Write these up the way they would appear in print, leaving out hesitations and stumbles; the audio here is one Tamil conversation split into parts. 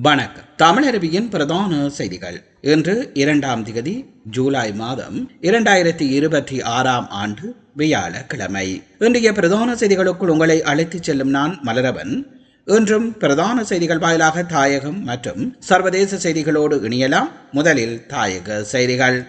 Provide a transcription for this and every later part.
வணக்கம். தமிழருவியின் பிரதான செய்திகள். இன்று 2ஆம் தேதி ஜூலை மாதம் 2026 ஆண்டு வியாழக்கிழமை. இன்றைய பிரதான செய்திகளுக்குள் உங்களை அழைத்துச் செல்லும் நான் மலரவன். இன்றும் பிரதான செய்திகள் வாயிலாக தாயகம் மற்றும் சர்வதேச செய்திகளோடு இணையலாம். முதலில் தாயக செய்திகள்.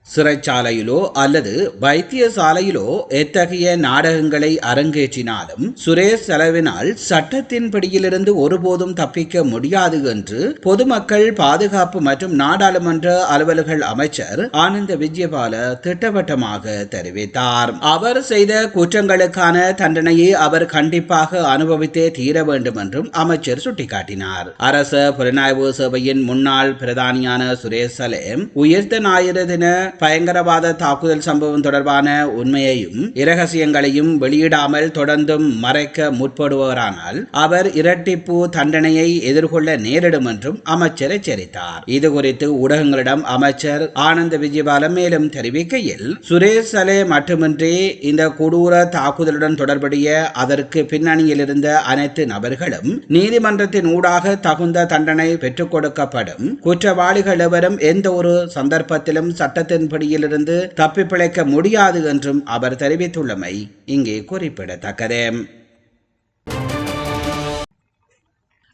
சிறைச்சாலையிலோ அல்லது வைத்தியசாலையிலோ எத்தகைய நாடகங்களை அரங்கேற்றினாலும் சுரேஷ் செலவினால் சட்டத்தின் பிடியிலிருந்து ஒருபோதும் தப்பிக்க முடியாது என்று பொதுமக்கள் பாதுகாப்பு மற்றும் நாடாளுமன்ற அலுவல்கள் அமைச்சர் ஆனந்த விஜயபால திட்டவட்டமாக தெரிவித்தார். அவர் செய்த குற்றங்களுக்கான தண்டனையை அவர் கண்டிப்பாக அனுபவித்தே தீர வேண்டும் என்றும் அமைச்சர் சுட்டிக்காட்டினார். அரச புலனாய்வு சேவையின் முன்னாள் பிரதானியான சுரேஷ் சலேம் உயிர்த்த ஞாயிறு தின பயங்கரவாத தாக்குதல் சம்பவம் தொடர்பான உண்மையையும் இரகசியங்களையும் வெளியிடாமல் தொடர்ந்தும் மறைக்க முற்படுவாரானால் அவர் இரட்டிப்பு தண்டனையை எதிர்கொள்ள நேரிடும் என்றும் அமைச்சர் எச்சரித்தார். இதுகுறித்து ஊடகங்களிடம் அமைச்சர் ஆனந்த விஜயபால மேலும் தெரிவிக்கையில், சுரேஷ் சலே மட்டுமின்றி இந்த கொடூர தாக்குதலுடன் தொடர்புடைய அதற்கு பின்னணியில் இருந்த அனைத்து நபர்களும் நீதிமன்றத்தின் ஊடாக தகுந்த தண்டனை பெற்றுக் கொடுக்கப்படும். குற்றவாளிகள் எவரும் எந்த ஒரு சந்தர்ப்பத்திலும் சட்டத்தின் படியிலிருந்து தப்பி பிழைக்க முடியாது என்றும் அவர் தெரிவித்துள்ளமை இங்கே குறிப்பிடத்தக்கது.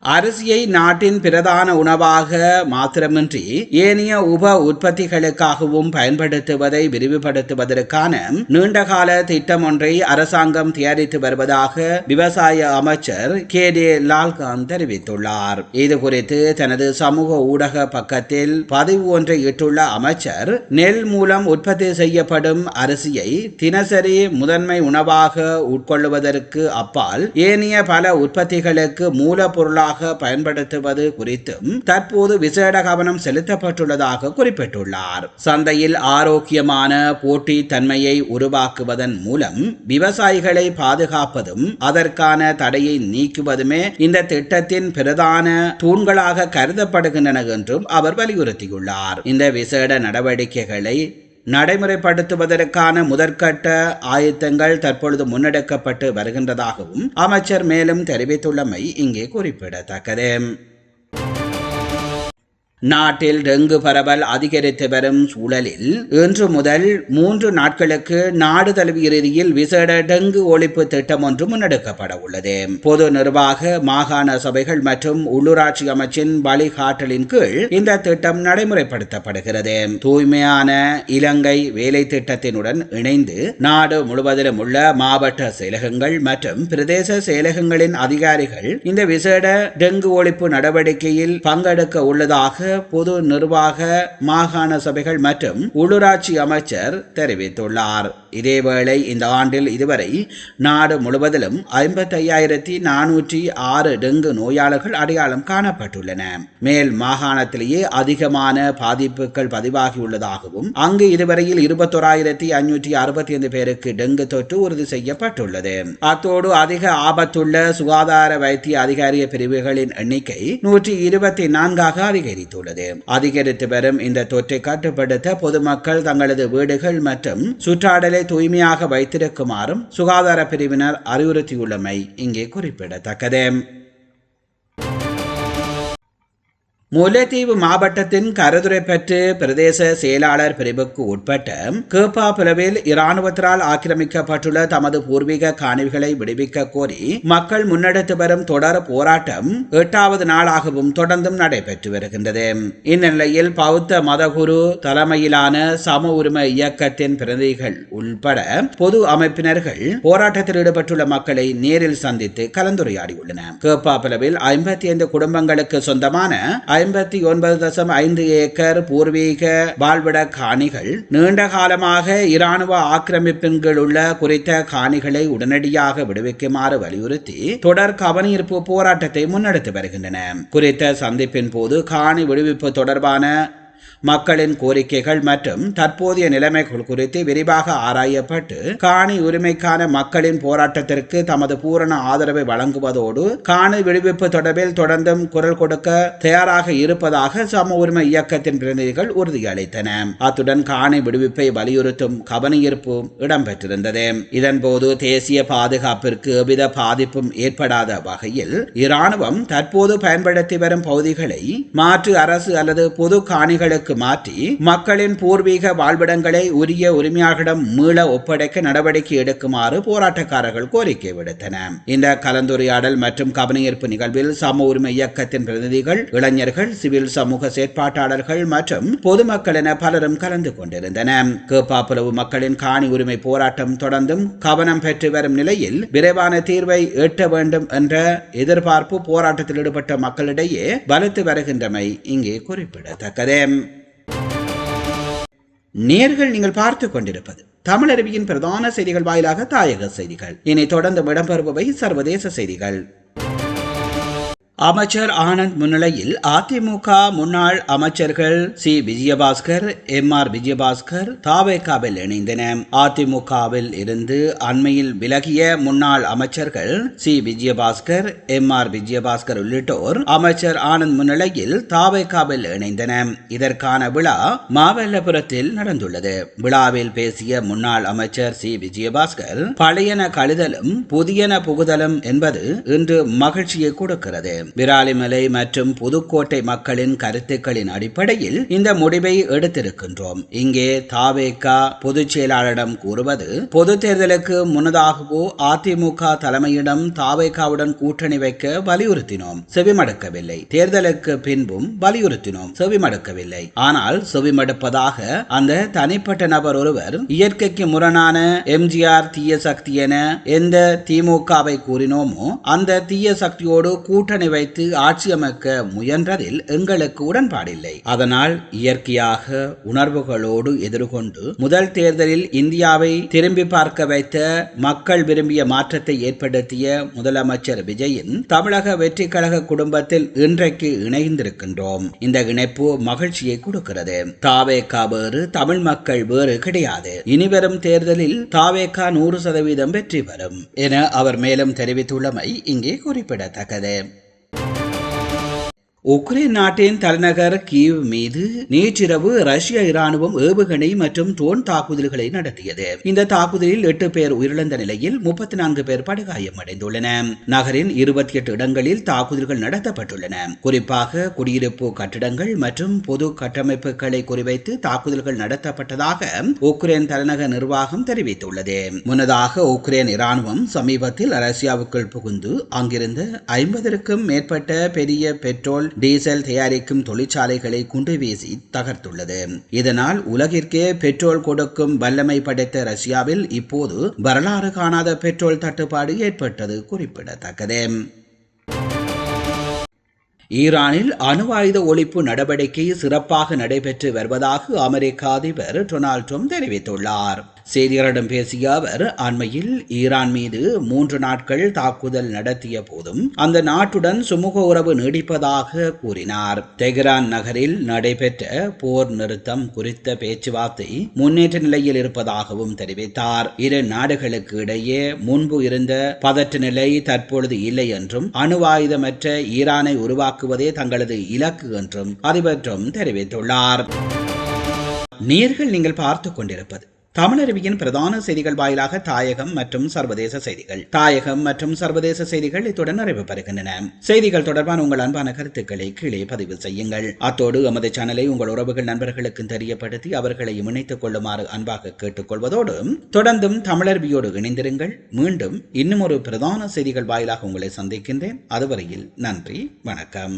அரிசியை நாட்டின் பிரதான உணவாக மாத்திரமின்றி ஏனைய உப உற்பத்திகளுக்காகவும் பயன்படுத்துவதை விரிவுபடுத்துவதற்கான நீண்டகால திட்டம் ஒன்றை அரசாங்கம் தயாரித்து வருவதாக விவசாய அமைச்சர் கே.டி. லால்காந்த் தெரிவித்துள்ளார். இதுகுறித்து தனது சமூக ஊடக பக்கத்தில் பதிவு ஒன்றை இட்டுள்ள அமைச்சர், நெல் மூலம் உற்பத்தி செய்யப்படும் அரிசியை தினசரி முதன்மை உணவாக உட்கொள்வதற்கு அப்பால் ஏனைய பல உற்பத்திகளுக்கு மூலப்பொருளாக பயன்படுத்துவது குறித்தும் தற்போது விசேட கவனம் செலுத்தப்பட்டுள்ளதாக குறிப்பிட்டுள்ளார். சந்தையில் ஆரோக்கியமான போட்டி தன்மையை உருவாக்குவதன் மூலம் விவசாயிகளை பாதுகாப்பதும் அதற்கான தடையை நீக்குவதுமே இந்த திட்டத்தின் பிரதான தூண்களாக கருதப்படுகின்றன என்றும் அவர் வலியுறுத்தியுள்ளார். இந்த விசேட நடவடிக்கைகளை நடைமுறைப்படுத்துவதற்கான முதற்கட்ட ஆயத்தங்கள் தற்பொழுது முன்னெடுக்கப்பட்டு வருகின்றதாகவும் அமைச்சர் மேலும் தெரிவித்துள்ளமை இங்கே குறிப்பிடத்தக்கது. நாட்டில் டெங்கு பரவல் அதிகரித்து வரும் சூழலில் இன்று முதல் 3 நாட்களுக்கு நாடு தழுவிய ரீதியில் விசேட டெங்கு ஒழிப்பு திட்டம் ஒன்று முன்னெடுக்கப்பட உள்ளது. பொது நிர்வாக மாகாண சபைகள் மற்றும் உள்ளூராட்சி அமைச்சின் வழிகாட்டலின் கீழ் இந்த திட்டம் நடைமுறைப்படுத்தப்படுகிறது. தூய்மையான இலங்கை வேலை திட்டத்தினுடன் இணைந்து நாடு முழுவதிலும் உள்ள மாவட்ட செயலகங்கள் மற்றும் பிரதேச செயலகங்களின் அதிகாரிகள் இந்த விசேட டெங்கு ஒழிப்பு நடவடிக்கையில் பங்கெடுக்க உள்ளதாக பொது நிர்வாக மாகாண சபைகள் மற்றும் உள்ளூராட்சி அமைச்சர் தெரிவித்துள்ளார். இதேவேளை இந்த ஆண்டில் இதுவரை நாடு முழுவதிலும் 55,406 டெங்கு நோயாளர்கள் அடையாளம் காணப்பட்டுள்ளன. மேல் மாகாணத்திலேயே அதிகமான பாதிப்புகள் பதிவாகியுள்ளதாகவும் அங்கு இதுவரையில் 21,565 பேருக்கு டெங்கு தொற்று உறுதி செய்யப்பட்டுள்ளது. அத்தோடு அதிக ஆபத்துள்ள சுகாதார வைத்திய அதிகாரி பிரிவுகளின் எண்ணிக்கை 124 அதிகரித்துள்ளது. அதிகரித்து வரும் இந்த தொற்றை கட்டுப்படுத்த பொதுமக்கள் தங்களது வீடுகள் மற்றும் சுற்றாடலை தூய்மையாக வைத்திருக்குமாறும் சுகாதார பிரிவினர் அறிவுறுத்தியுள்ளமை இங்கே குறிப்பிடத்தக்கது. முல்லைத்தீவு மாவட்டத்தின் கரதுரைப்பற்று பிரதேச செயலாளர் பிரிவுக்கு உட்பட்ட கேப்பாபுலவில் இராணுவத்தினால் ஆக்கிரமிக்கப்பட்டுள்ள தமது பூர்வீக காணிகளை விடுவிக்க கோரி மக்கள் முன்னெடுத்து வரும் தொடர் போராட்டம் 8வது நாளாகவும் தொடர்ந்தும் நடைபெற்று வருகின்றது. இந்நிலையில் பௌத்த மதகுரு தலைமையிலான சம உரிமை இயக்கத்தின் பிரதிநிதிகள் உள்பட பொது அமைப்பினர்கள் போராட்டத்தில் ஈடுபட்டுள்ள மக்களை நேரில் சந்தித்து கலந்துரையாடியுள்ளனர். கேப்பாபுலவில் 55 குடும்பங்களுக்கு சொந்தமான 59.5 ஏக்கர் பூர்வீக வாழ்விட காணிகள் நீண்ட காலமாக இராணுவ ஆக்கிரமிப்பின் கீழ் உள்ள குறித்த காணிகளை உடனடியாக விடுவிக்குமாறு வலியுறுத்தி தொடர் கவனஈர்ப்பு போராட்டத்தை முன்னெடுத்து வருகின்றன. குறித்த சந்திப்பின் போது காணி விடுவிப்பு தொடர்பான மக்களின் கோரிக்கைகள் மற்றும் தற்போதைய நிலைமைகள் குறித்து விரிவாக ஆராயப்பட்டு காணி உரிமைக்கான மக்களின் போராட்டத்திற்கு தமது பூரண ஆதரவை வழங்குவதோடு காணி விடுவிப்பு தொடர்பில் தொடர்ந்தும் குரல் கொடுக்க தயாராக இருப்பதாக சம உரிமை இயக்கத்தின் பிரதிநிதிகள் உறுதியளித்தன. அத்துடன் காணி விடுவிப்பை வலியுறுத்தும் கவனஈர்ப்பு இடம்பெற்றிருந்தது. இதன்போது தேசிய பாதுகாப்பிற்கு எவ்வித பாதிப்பும் ஏற்படாத வகையில் இராணுவம் தற்போது பயன்படுத்தி வரும் பகுதிகளை மாற்று அரசு அல்லது பொது காணிகளுக்கு மாற்றி மக்களின் பூர்வீக வாழ்விடங்களை உரிய உரிமையாளர்களிடம் மீள ஒப்படைக்க நடவடிக்கை எடுக்குமாறு போராட்டக்காரர்கள் கோரிக்கை விடுத்தனர். இந்த கலந்துரையாடல் மற்றும் கவனஈர்ப்பு நிகழ்வில் சம உரிமை இயக்கத்தின் பிரதிநிதிகள், இளைஞர்கள், சிவில் சமூக செயற்பாட்டாளர்கள் மற்றும் பொதுமக்கள் என பலரும் கலந்து கொண்டிருந்தனர். கேப்பாப்புலவு மக்களின் காணி உரிமை போராட்டம் தொடர்ந்தும் கவனம் பெற்று வரும் நிலையில் விரைவான தீர்வை எட்ட வேண்டும் என்ற எதிர்பார்ப்பு போராட்டத்தில் ஈடுபட்ட மக்களிடையே வலுத்து வருகின்றமை இங்கே குறிப்பிடத்தக்கது. நேர்கள் நீங்கள் பார்த்துக் கொண்டிருப்பது தமிழருவியின் பிரதான செய்திகள் வாயிலாக தாயக செய்திகள். இனி தொடர்ந்து இடம்பெறுபவை சர்வதேச செய்திகள். அமைச்சர் ஆனந்த் முன்னிலையில் அதிமுக முன்னாள் அமைச்சர்கள் சி விஜயபாஸ்கர், எம்.ஆர். விஜயபாஸ்கர் தாவேகாவில் இணைந்தனர். அதிமுகவில் இருந்து அண்மையில் விலகிய முன்னாள் அமைச்சர்கள் சி விஜயபாஸ்கர், எம்.ஆர். விஜயபாஸ்கர் உள்ளிட்டோர் அமைச்சர் ஆனந்த் முன்னிலையில் தாவேகாவில் இணைந்தனர். இதற்கான விழா மாமல்லபுரத்தில் நடந்துள்ளது. விழாவில் பேசிய முன்னாள் அமைச்சர் சி விஜயபாஸ்கர், பழையன கழிதலும் புதியன புகுதலும் என்பது இன்று மகிழ்ச்சியை கொடுக்கிறது. விராலிமலை மற்றும் புதுக்கோட்டை மக்களின் கருத்துக்களின் அடிப்படையில் இந்த முடிவை எடுத்திருக்கின்றோம். இங்கே தாவேகா பொதுச் செயலாளரிடம் கூறுவது, பொது தேர்தலுக்கு முன்னதாகவோ அதிமுக தலைமையிடம் தாவேகாவுடன் கூட்டணி வைக்க வலியுறுத்தினோம், செவிமடுக்கவில்லை. தேர்தலுக்கு பின்பும் வலியுறுத்தினோம், செவிமடுக்கவில்லை. ஆனால் செவிமடுப்பதாக அந்த தனிப்பட்ட நபர் ஒருவர் இயற்கைக்கு முரணான எம்ஜிஆர் தீய சக்தி என எந்த திமுகவை கூறினோமோ அந்த தீய சக்தியோடு கூட்டணி வைத்து ஆட்சி அமைக்க முயன்றதில் எங்களுக்கு உடன்பாடில்லை. அதனால் இயற்கையாக உணர்வுகளோடு எதிர்கொண்டு முதல் தேர்தலில் இந்தியாவை திரும்பி பார்க்க வைத்த, மக்கள் விரும்பிய மாற்றத்தை ஏற்படுத்திய முதலமைச்சர் விஜயின் தமிழக வெற்றி கழக குடும்பத்தில் இன்றைக்கு இணைந்திருக்கின்றோம். இந்த இணைப்பு மகிழ்ச்சியை கொடுக்கிறது. தாவேகா வேறு, தமிழ் மக்கள் வேறு கிடையாது. இனிவரும் தேர்தலில் தாவேகா 100% வெற்றி பெறும் என அவர் மேலும் தெரிவித்துள்ளமை இங்கே குறிப்பிடத்தக்கது. உக்ரைன் நாட்டின் தலைநகர் கீவ் மீது நேற்றிரவு ரஷ்ய இராணுவம் ஏவுகணை மற்றும் ட்ரோன் தாக்குதல்களை நடத்தியது. இந்த தாக்குதலில் 8 பேர் உயிரிழந்த நிலையில் 34 பேர் படுகாயமடைந்துள்ளனர். நகரின் 28 இடங்களில் தாக்குதல்கள் நடத்தப்பட்டுள்ளன. குறிப்பாக குடியிருப்பு கட்டிடங்கள் மற்றும் பொது கட்டமைப்புகளை குறிவைத்து தாக்குதல்கள் நடத்தப்பட்டதாக உக்ரைன் தலைநகர் நிர்வாகம் தெரிவித்துள்ளது. முன்னதாக உக்ரைன் இராணுவம் சமீபத்தில் ரஷ்யாவுக்குள் புகுந்து அங்கிருந்த 50க்கும் மேற்பட்ட பெரிய பெட்ரோல், டீசல் தயாரிக்கும் தொழிற்சாலைகளை குண்டு வீசி தகர்த்துள்ளது. இதனால் உலகிற்கே பெட்ரோல் கொடுக்கும் வல்லமை படைத்த ரஷ்யாவில் இப்போது வரலாறு காணாத பெட்ரோல் தட்டுப்பாடு ஏற்பட்டது குறிப்பிடத்தக்கது. ஈரானில் அணு ஆயுத ஒழிப்பு நடவடிக்கை சிறப்பாக நடைபெற்று வருவதாக அமெரிக்க அதிபர் டொனால்ட் ட்ரம்ப் தெரிவித்துள்ளார். செய்தியாளரிடம் பேசிய அவர், அண்மையில் ஈரான் மீது 3 நாட்கள் தாக்குதல் நடத்திய போதும் அந்த நாட்டுடன் சுமூக உறவு நீடிப்பதாக கூறினார். தெஹ்ரான் நகரில் நடைபெற்ற போர் நிறுத்தம் குறித்த பேச்சுவார்த்தை முன்னேற்ற நிலையில் இருப்பதாகவும் தெரிவித்தார். இரு நாடுகளுக்கு இடையே முன்பு இருந்த பதற்ற நிலை தற்பொழுது இல்லை என்றும் அணு ஆயுதமற்ற ஈரானை உருவாக்குவதே தங்களது இலக்கு என்றும் அதிபர் ட்ரம்ப் தெரிவித்துள்ளார். நீங்கள் பார்த்துக் கொண்டிருப்பது தமிழருவியின் பிரதான செய்திகள் வாயிலாக தாயகம் மற்றும் சர்வதேச செய்திகள். தாயகம் மற்றும் சர்வதேச செய்திகள் இத்துடன் நிறைவு பெறுகின்றன. செய்திகள் தொடர்பான உங்கள் அன்பான கருத்துக்களை கீழே பதிவு செய்யுங்கள். அத்தோடு எமது சேனலை உங்கள் உறவுகள், நண்பர்களுக்கு தெரியப்படுத்தி அவர்களை இணைத்துக் கொள்ளுமாறு அன்பாக கேட்டுக்கொள்வதோடு தொடர்ந்தும் தமிழருவியோடு இணைந்திருங்கள். மீண்டும் இன்னும் ஒரு பிரதான செய்திகள் வாயிலாக உங்களை சந்திக்கின்றேன். அதுவரையில் நன்றி, வணக்கம்.